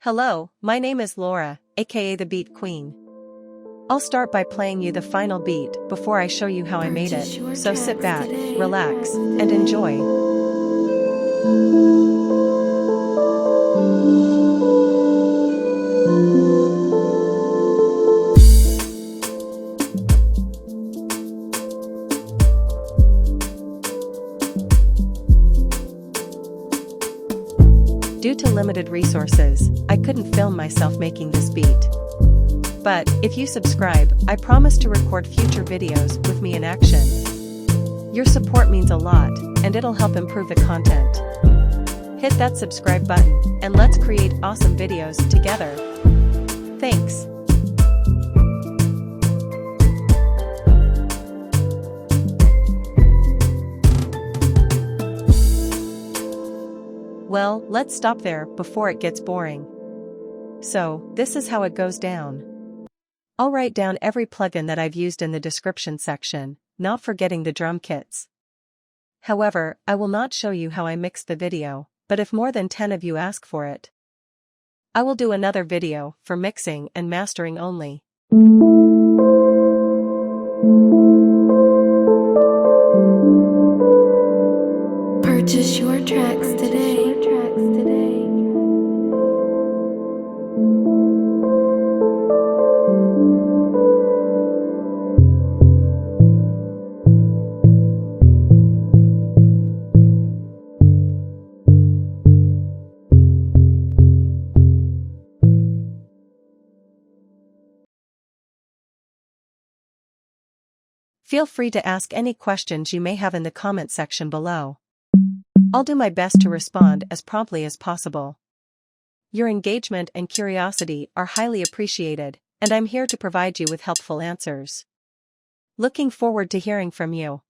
Hello, my name is Laura, aka the Beat Queen. I'll start by playing you the final beat before I show you how I made it, so sit back, relax, and enjoy. Due to limited resources, I couldn't film myself making this beat. But, if you subscribe, I promise to record future videos with me in action. Your support means a lot, and it'll help improve the content. Hit that subscribe button, and let's create awesome videos together. Thanks. Well, let's stop there before it gets boring. So, this is how it goes down. I'll write down every plugin that I've used in the description section, not forgetting the drum kits. However, I will not show you how I mixed the video, but if more than 10 of you ask for it, I will do another video for mixing and mastering only. Purchase your tracks today. Feel free to ask any questions you may have in the comment section below. I'll do my best to respond as promptly as possible. Your engagement and curiosity are highly appreciated, and I'm here to provide you with helpful answers. Looking forward to hearing from you.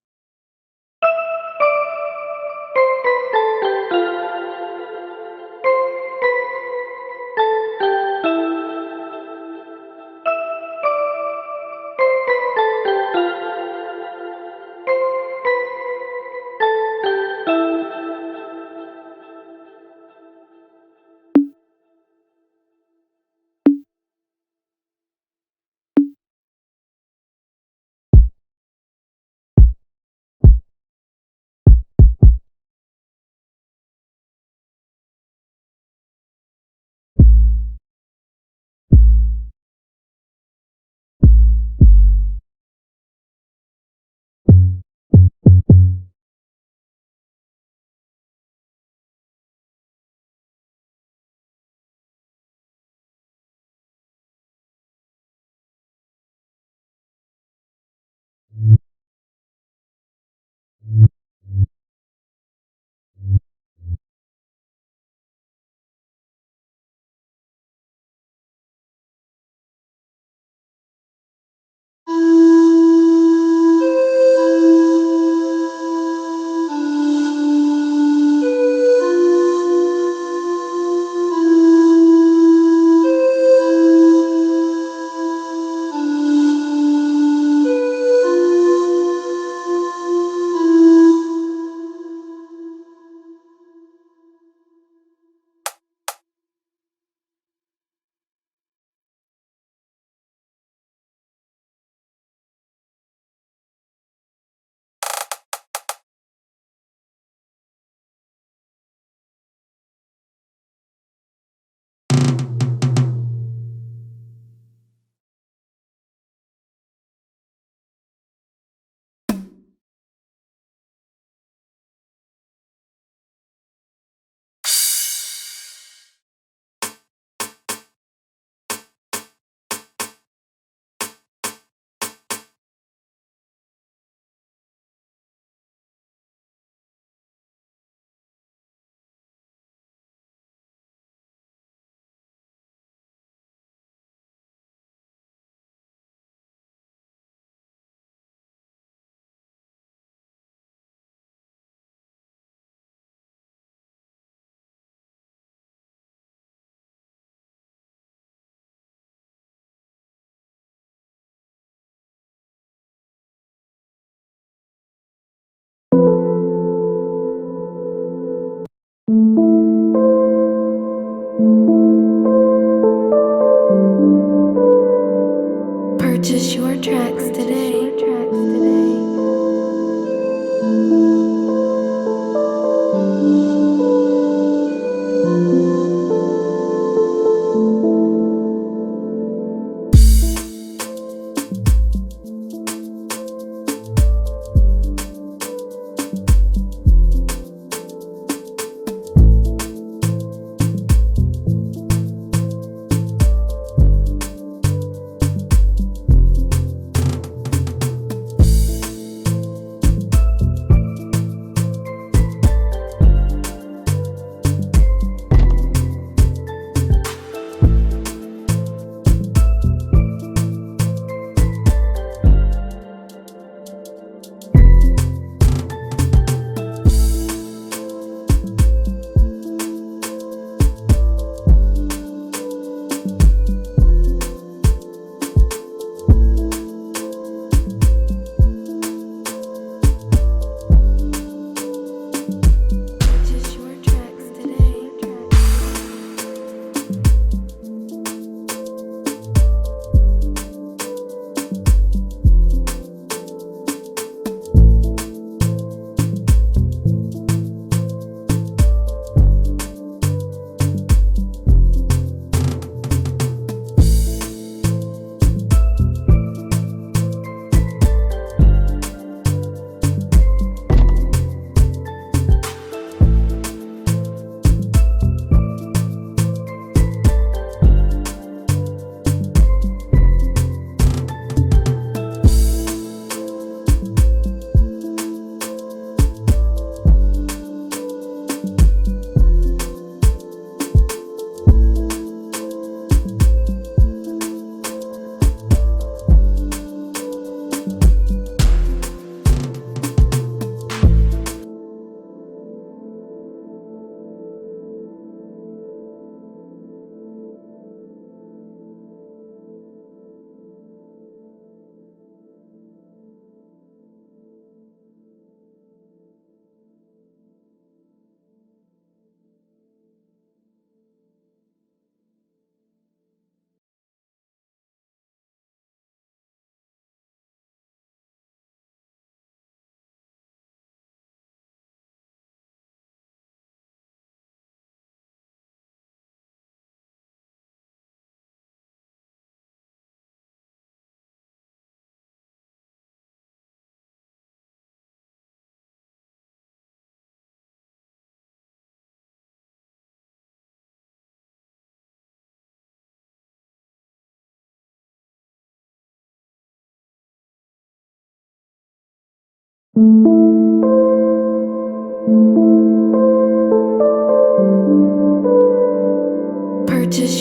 Purchase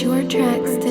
your tracks today.